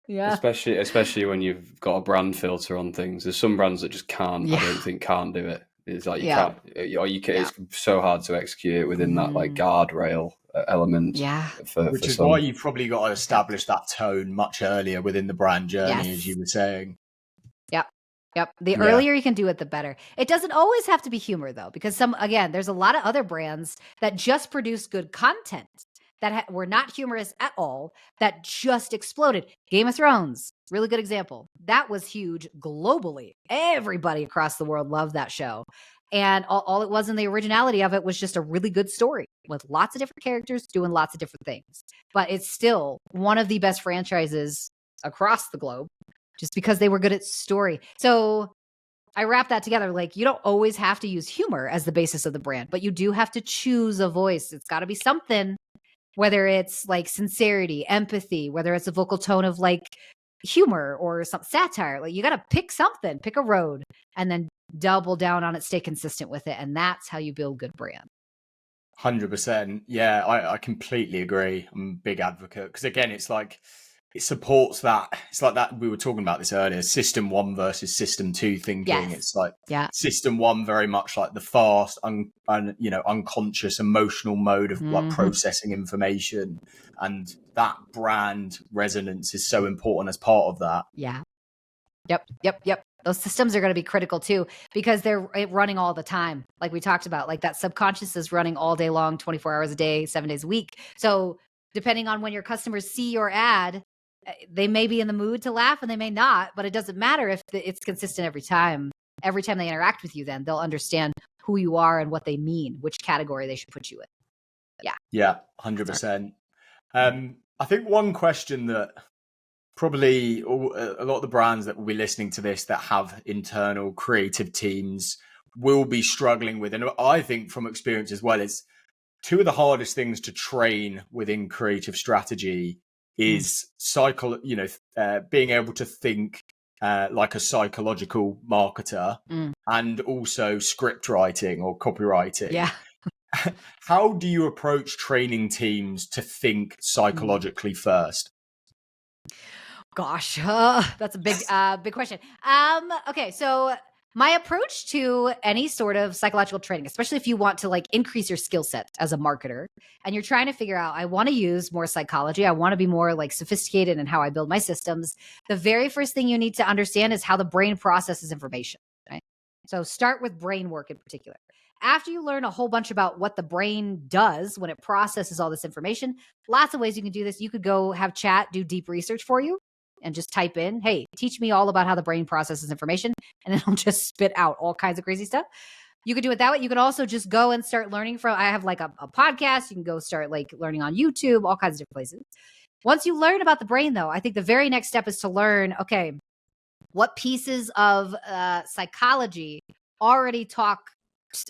Especially when you've got a brand filter on things. There's some brands that just can't. I don't think can't do it. It's like you can't. Or you can. It's so hard to execute it within that like guardrail element. Which is why you've probably got to establish that tone much earlier within the brand journey, as you were saying. Yep. The earlier you can do it, the better. It doesn't always have to be humor, though, because there's a lot of other brands that just produce good content that were not humorous at all, that just exploded. Game of Thrones, really good example. That was huge globally. Everybody across the world loved that show. And all it was in the originality of it was just a really good story with lots of different characters doing lots of different things. But it's still one of the best franchises across the globe, just because they were good at story. So I wrap that together. Like, you don't always have to use humor as the basis of the brand, but you do have to choose a voice. It's got to be something, whether it's like sincerity, empathy, whether it's a vocal tone of like humor or some satire. Like, you got to pick something, pick a road, and then double down on it, stay consistent with it. And that's how you build good brand. 100%. Yeah, I completely agree. I'm a big advocate because, again, it's like, it supports that. It's like that we were talking about this earlier, system 1 versus system 2 thinking. It's like system 1 very much like the fast unconscious emotional mode of like processing information, and that brand resonance is so important as part of that. Yep. Those systems are going to be critical too, because they're running all the time. Like we talked about, like that subconscious is running all day long, 24 hours a day, 7 days a week. So depending on when your customers see your ad, they may be in the mood to laugh and they may not, but it doesn't matter if it's consistent every time. Every time they interact with you, then they'll understand who you are and what they mean, which category they should put you in. Yeah, 100%. I think one question that probably a lot of the brands that will be listening to this that have internal creative teams will be struggling with, and I think from experience as well, is two of the hardest things to train within creative strategy is being able to think like a psychological marketer, and also script writing or copywriting. Yeah. How do you approach training teams to think psychologically first? Gosh, that's a big question. Okay, so My approach to any sort of psychological training, especially if you want to like increase your skill set as a marketer and you're trying to figure out, I want to use more psychology. I want to be more like sophisticated in how I build my systems. The very first thing you need to understand is how the brain processes information, right? So start with brain work in particular. After you learn a whole bunch about what the brain does when it processes all this information, lots of ways you can do this. You could go have chat, do deep research for you and just type in, hey, teach me all about how the brain processes information. And it'll just spit out all kinds of crazy stuff. You could do it that way. You can also just go and start learning from, I have like a podcast. You can go start like learning on YouTube, all kinds of different places. Once you learn about the brain though, I think the very next step is to learn, okay, what pieces of psychology already talk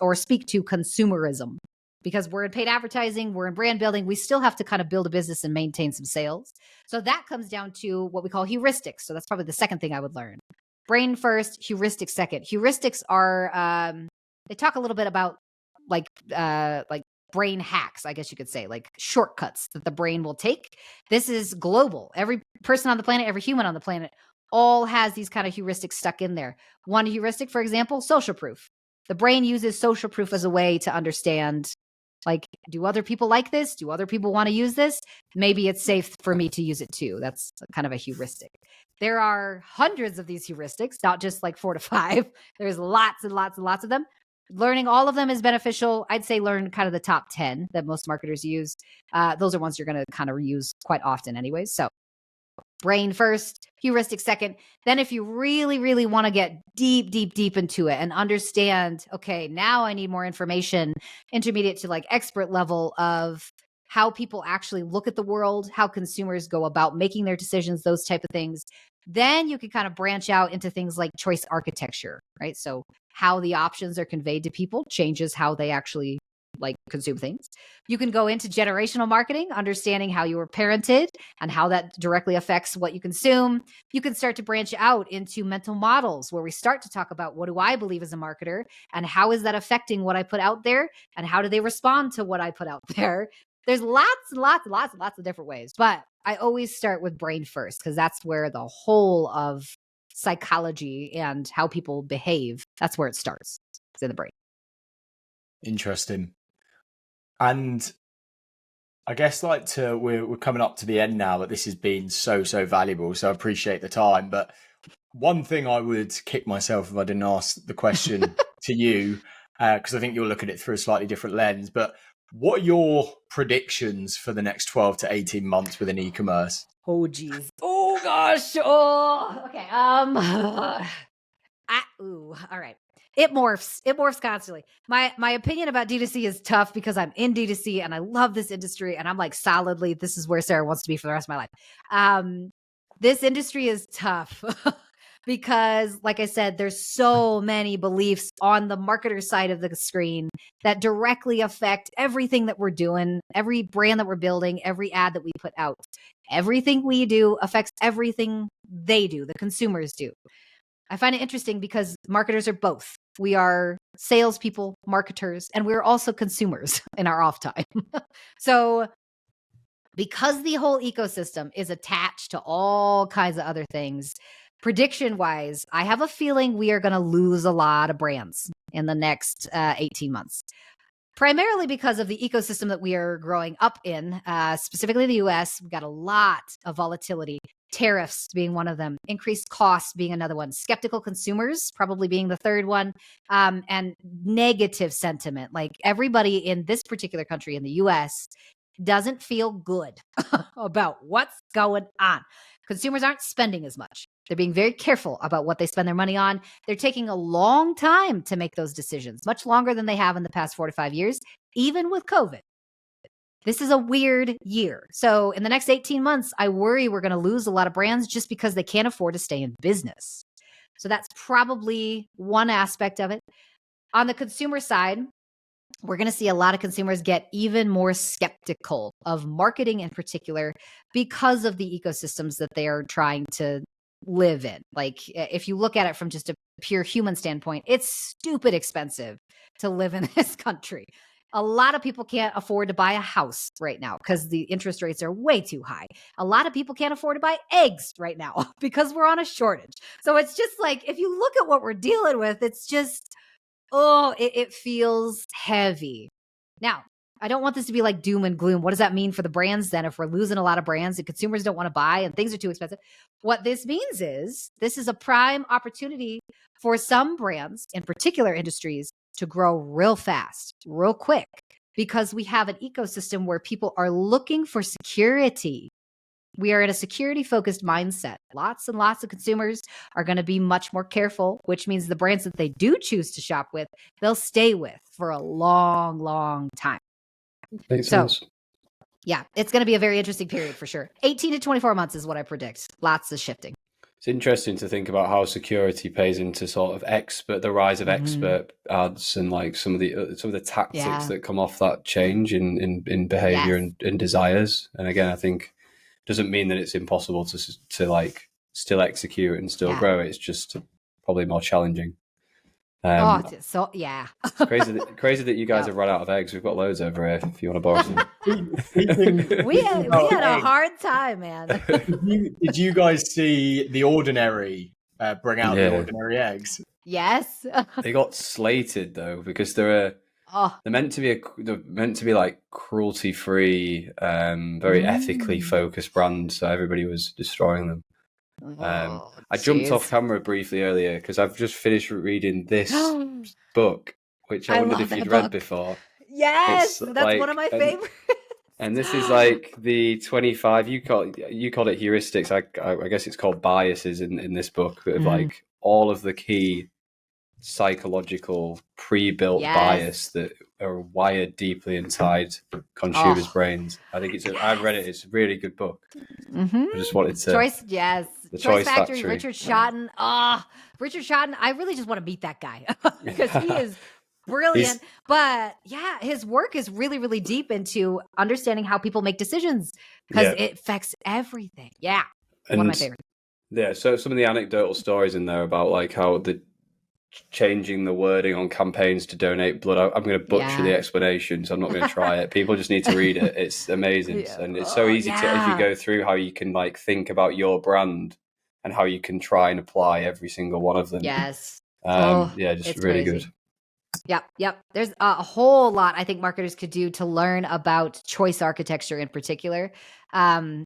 or speak to consumerism? Because we're in paid advertising, we're in brand building, we still have to kind of build a business and maintain some sales. So that comes down to what we call heuristics. So that's probably the second thing I would learn. Brain first, heuristics second. Heuristics are, they talk a little bit about like brain hacks, I guess you could say, like shortcuts that the brain will take. This is global. Every person on the planet, every human on the planet all has these kind of heuristics stuck in there. One heuristic, for example, social proof. The brain uses social proof as a way to understand, like, do other people like this? Do other people want to use this? Maybe it's safe for me to use it too. That's kind of a heuristic. There are hundreds of these heuristics, not just like 4 to 5. There's lots and lots and lots of them. Learning all of them is beneficial. I'd say learn kind of the top 10 that most marketers use. Those are ones you're going to kind of use quite often anyways. So brain first, heuristic second. Then if you really, really want to get deep, deep, deep into it and understand, okay, now I need more information, intermediate to like expert level of how people actually look at the world, how consumers go about making their decisions, those type of things. Then you can kind of branch out into things like choice architecture, right? So how the options are conveyed to people changes how they actually like consume things. You can go into generational marketing, understanding how you were parented and how that directly affects what you consume. You can start to branch out into mental models where we start to talk about what do I believe as a marketer and how is that affecting what I put out there and how do they respond to what I put out there. There's lots and lots and lots and lots of different ways, but I always start with brain first because that's where the whole of psychology and how people behave, that's where it starts. It's in the brain. Interesting. And I guess we're coming up to the end now, but this has been so valuable. So I appreciate the time. But one thing I would kick myself if I didn't ask the question to you, because I think you'll look at it through a slightly different lens. But what are your predictions for the next 12 to 18 months within e-commerce? Oh, geez. Oh, gosh. Oh, okay. All right. It morphs. It morphs constantly. My opinion about D2C is tough because I'm in D2C and I love this industry and I'm like solidly, this is where Sarah wants to be for the rest of my life. This industry is tough because like I said, there's so many beliefs on the marketer side of the screen that directly affect everything that we're doing, every brand that we're building, every ad that we put out. Everything we do affects everything they do, the consumers do. I find it interesting because marketers are both. We are salespeople, marketers, and we're also consumers in our off time. So because the whole ecosystem is attached to all kinds of other things, prediction-wise, I have a feeling we are going to lose a lot of brands in the next 18 months. Primarily because of the ecosystem that we are growing up in, specifically the US, we've got a lot of volatility, tariffs being one of them, increased costs being another one, skeptical consumers probably being the third one, and negative sentiment. Like everybody in this particular country in the US doesn't feel good about what's going on. Consumers aren't spending as much. They're being very careful about what they spend their money on. They're taking a long time to make those decisions, much longer than they have in the past 4 to 5 years, even with COVID. This is a weird year. So in the next 18 months, I worry we're going to lose a lot of brands just because they can't afford to stay in business. So that's probably one aspect of it. On the consumer side, we're going to see a lot of consumers get even more skeptical of marketing in particular because of the ecosystems that they are trying to live in. Like if you look at it from just a pure human standpoint, it's stupid expensive to live in this country. A lot of people can't afford to buy a house right now because the interest rates are way too high. A lot of people can't afford to buy eggs right now because we're on a shortage. So it's just like, if you look at what we're dealing with, it's just, it feels heavy. Now, I don't want this to be like doom and gloom. What does that mean for the brands then if we're losing a lot of brands and consumers don't want to buy and things are too expensive? What this means is this is a prime opportunity for some brands, in particular industries, to grow real fast, real quick, because we have an ecosystem where people are looking for security. We are in a security-focused mindset. Lots and lots of consumers are going to be much more careful, which means the brands that they do choose to shop with, they'll stay with for a long, long time. Makes sense. Yeah, it's going to be a very interesting period for sure. 18 to 24 months is what I predict. Lots of shifting. It's interesting to think about how security plays into sort of the rise of expert ads and like some of the tactics that come off that change in behavior and desires. And again, I think it doesn't mean that it's impossible to like still execute and still grow. It's just probably more challenging. It's crazy that you guys have run out of eggs. We've got loads over here if you want to borrow some. we had a hard time, man. Did you guys see The Ordinary bring out The Ordinary eggs? Yes. They got slated though because they're meant to be like cruelty free, very ethically focused brand. So everybody was destroying them. I jumped off camera briefly earlier because I've just finished reading this book, which I wondered if you'd read before. Yes, that's one of my favorites. And this is like the 25. You called it heuristics. I guess it's called biases in this book. Of like all of the key psychological pre-built bias that are wired deeply inside consumers' brains. I think I've read it. It's a really good book. I just wanted to Choice Factory. Richard Shotton. Richard Shotton. I really just want to meet that guy because he is brilliant. But his work is really, really deep into understanding how people make decisions because it affects everything. Yeah, one of my favorites. Yeah, so some of the anecdotal stories in there about like how changing the wording on campaigns to donate blood. I'm going to butcher the explanation, so I'm not going to try it. People just need to read it. It's amazing. And it's so easy to, as you go through, how you can like think about your brand and how you can try and apply every single one of them. Yes. Just really crazy. Good. Yep. There's a whole lot I think marketers could do to learn about choice architecture in particular. What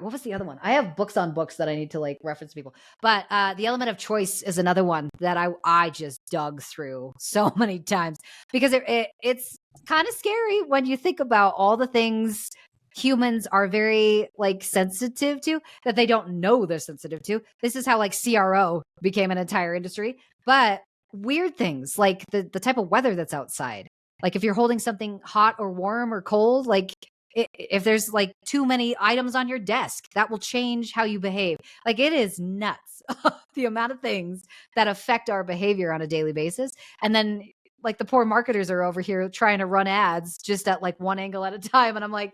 was the other one? I have books on books that I need to like reference people. But the element of choice is another one that I just dug through so many times because it's kind of scary when you think about all the things humans are very like sensitive to that they don't know they're sensitive to. This is how like CRO became an entire industry. But weird things like the type of weather that's outside. Like if you're holding something hot or warm or cold, like if there's like too many items on your desk, that will change how you behave. Like it is nuts the amount of things that affect our behavior on a daily basis. And then like the poor marketers are over here trying to run ads just at like one angle at a time. And I'm like,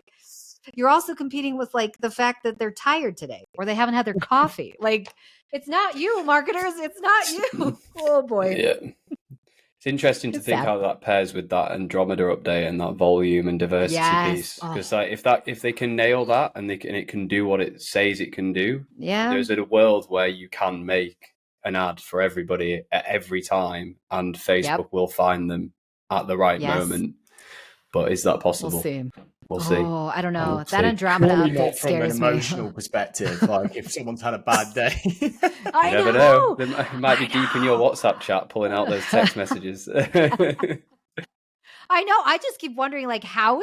you're also competing with like the fact that they're tired today or they haven't had their coffee. Like it's not you, marketers. It's not you. Oh boy. Yeah. It's interesting to think how that pairs with that Andromeda update and that volume and diversity piece. Because like, if they can nail that and it can do what it says it can do, there's a world where you can make an ad for everybody at every time and Facebook will find them at the right moment. But is that possible? We'll see. Oh, I don't know. That Andromeda update scares me. From an emotional perspective, like if someone's had a bad day. I never know. They might be deep in your WhatsApp chat pulling out those text messages. I know. I just keep wondering, like, how are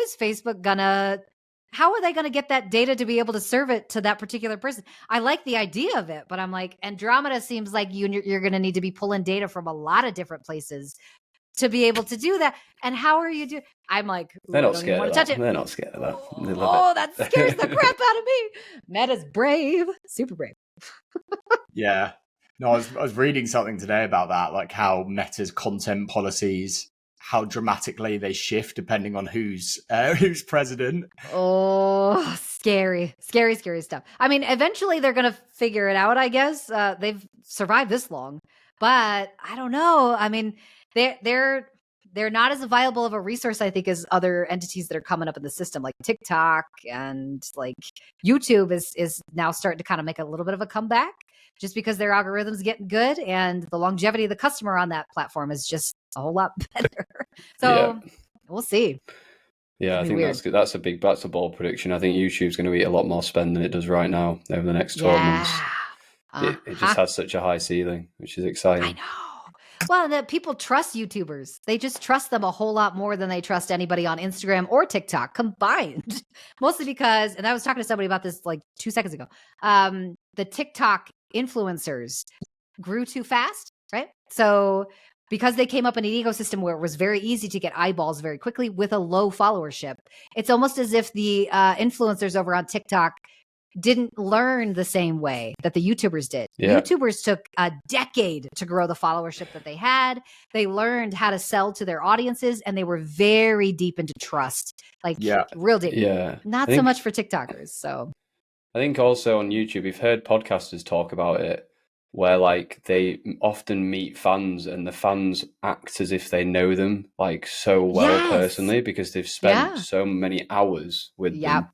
they gonna get that data to be able to serve it to that particular person? I like the idea of it, but I'm like, Andromeda seems like you're gonna need to be pulling data from a lot of different places to be able to do that. And how are you doing? I'm like, they're not scared of that. They're not scared of that. They love that scares the crap out of me. Meta's brave, super brave. Yeah. No, I was reading something today about that, like how Meta's content policies, how dramatically they shift depending on who's president. Oh, scary stuff. I mean, eventually they're going to figure it out, I guess. They've survived this long, but I don't know. I mean, they're they're not as viable of a resource, I think, as other entities that are coming up in the system, like TikTok, and like YouTube is now starting to kind of make a little bit of a comeback, just because their algorithms getting good and the longevity of the customer on that platform is just a whole lot better. So we'll see. Yeah, I think that's a bold prediction. I think YouTube's going to eat a lot more spend than it does right now over the next 12 months. It just has such a high ceiling, which is exciting. I know. Well, people trust YouTubers. They just trust them a whole lot more than they trust anybody on Instagram or TikTok combined. Mostly because, and I was talking to somebody about this like 2 seconds ago, the TikTok influencers grew too fast, right? So because they came up in an ecosystem where it was very easy to get eyeballs very quickly with a low followership, it's almost as if the influencers over on TikTok didn't learn the same way that the YouTubers did. Yeah. YouTubers took a decade to grow the followership that they had. They learned how to sell to their audiences, and they were very deep into trust, like real deep. Yeah. Not so much for TikTokers. So I think also on YouTube, we've heard podcasters talk about it, where like they often meet fans and the fans act as if they know them like so well personally, because they've spent so many hours with them.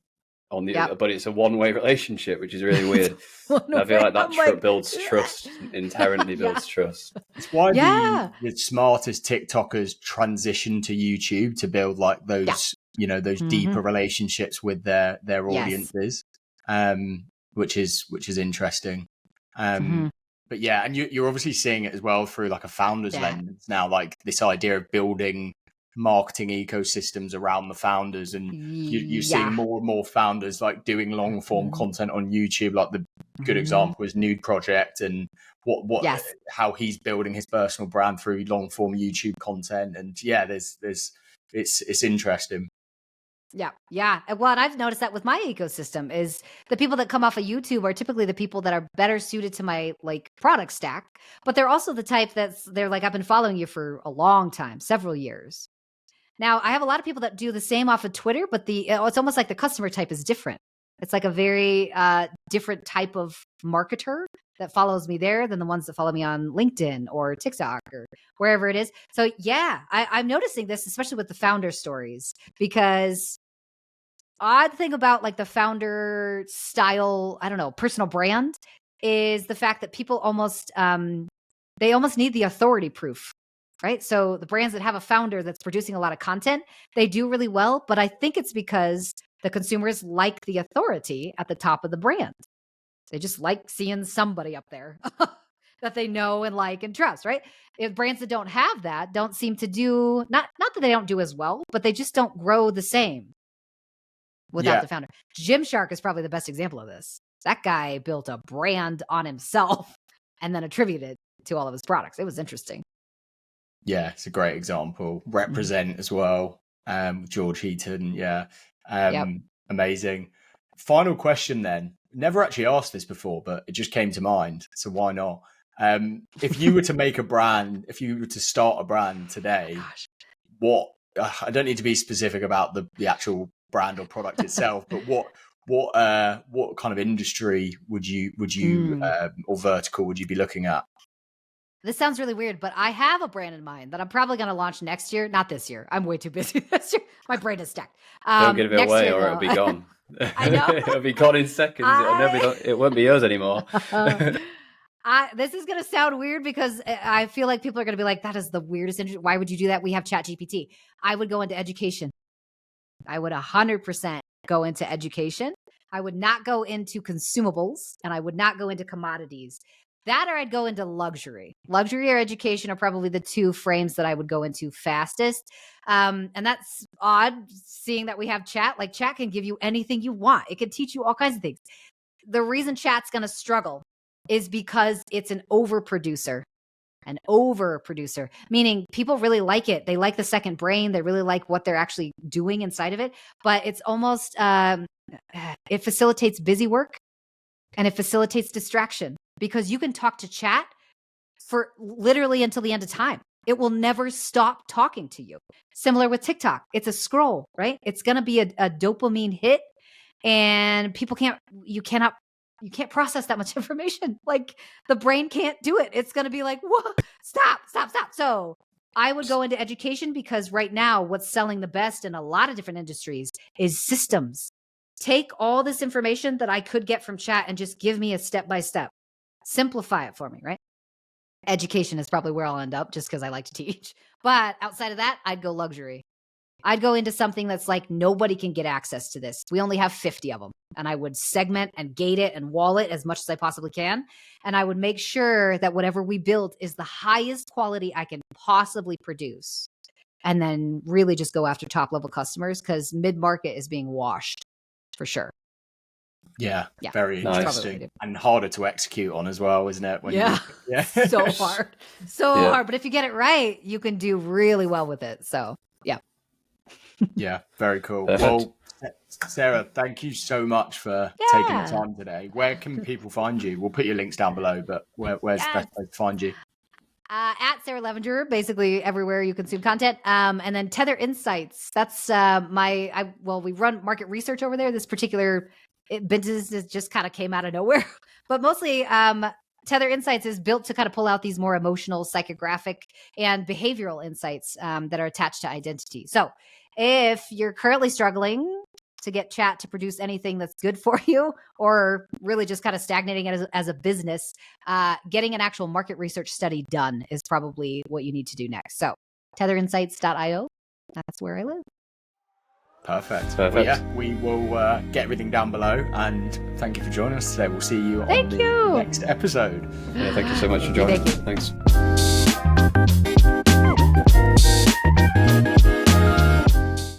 On the, but it's a one-way relationship, which is really weird. I feel like that builds trust, inherently builds trust. It's why the smartest TikTokers transition to YouTube to build like those, those deeper relationships with their audiences, which is interesting. But yeah, and you're obviously seeing it as well through like a founder's lens now, like this idea of building marketing ecosystems around the founders, and you're seeing more and more founders like doing long form content on YouTube. Like the good example is Nude Project, and how he's building his personal brand through long form YouTube content. And it's interesting. Yeah. Well, and I've noticed that with my ecosystem is the people that come off of YouTube are typically the people that are better suited to my like product stack, but they're also the type they're like, I've been following you for a long time, several years. Now, I have a lot of people that do the same off of Twitter, but it's almost like the customer type is different. It's like a very different type of marketer that follows me there than the ones that follow me on LinkedIn or TikTok or wherever it is. So yeah, I'm noticing this, especially with the founder stories, because odd thing about like the founder style, I don't know, personal brand is the fact that people almost need the authority proof. Right. So the brands that have a founder that's producing a lot of content, they do really well. But I think it's because the consumers like the authority at the top of the brand. They just like seeing somebody up there that they know and like and trust. Right. If brands that don't have that don't seem to do, not that they don't do as well, but they just don't grow the same without the founder. Gymshark is probably the best example of this. That guy built a brand on himself and then attributed it to all of his products. It was interesting. Yeah, it's a great example. Represent as well. George Heaton. Amazing. Final question then. Never actually asked this before, but it just came to mind. So why not? If you were to make a brand, if you were to start a brand today, what, I don't need to be specific about the actual brand or product itself, but what kind of industry would you or vertical would you be looking at? This sounds really weird, but I have a brand in mind that I'm probably going to launch next year. Not this year. I'm way too busy this year. My brain is stacked. Don't give it away or it'll be gone. I know. It'll be gone in seconds. It won't be yours anymore. This is going to sound weird because I feel like people are going to be like, that is the weirdest industry. Why would you do that? We have ChatGPT. I would go into education. I would 100% go into education. I would not go into consumables, and I would not go into commodities. That or I'd go into luxury. Luxury or education are probably the two frames that I would go into fastest. And that's odd seeing that we have chat. Like chat can give you anything you want. It can teach you all kinds of things. The reason chat's going to struggle is because it's an overproducer. An overproducer, meaning people really like it. They like the second brain. They really like what they're actually doing inside of it. But it's almost, it facilitates busy work and it facilitates distraction. Because you can talk to chat for literally until the end of time. It will never stop talking to you. Similar with TikTok. It's a scroll, right? It's going to be a dopamine hit, and people you can't process that much information. Like the brain can't do it. It's going to be like, whoa, stop. So I would go into education because right now what's selling the best in a lot of different industries is systems. Take all this information that I could get from chat and just give me a step-by-step. Simplify it for me, right? Education is probably where I'll end up just because I like to teach. But outside of that, I'd go luxury. I'd go into something that's like nobody can get access to this. We only have 50 of them. And I would segment and gate it and wall it as much as I possibly can. And I would make sure that whatever we build is the highest quality I can possibly produce. And then really just go after top level customers because mid-market is being washed for sure. Yeah, very interesting and harder to execute on as well, isn't it? When So hard. So hard. But if you get it right, you can do really well with it. So yeah, very cool. Well, Sarah, thank you so much for taking the time today. Where can people find you? We'll put your links down below, but where's the best place to find you? At Sarah Levinger, basically everywhere you consume content. And then Tether Insights. That's we run market research over there. This particular business just kind of came out of nowhere, but mostly Tether Insights is built to kind of pull out these more emotional, psychographic, and behavioral insights that are attached to identity. So if you're currently struggling to get chat to produce anything that's good for you, or really just kind of stagnating as a business, getting an actual market research study done is probably what you need to do next. So tetherinsights.io, that's where I live. Perfect. Well, we will get everything down below, and thank you for joining us today. We'll see you on the next episode. Yeah, thank you so much for joining. Thank you. Thanks.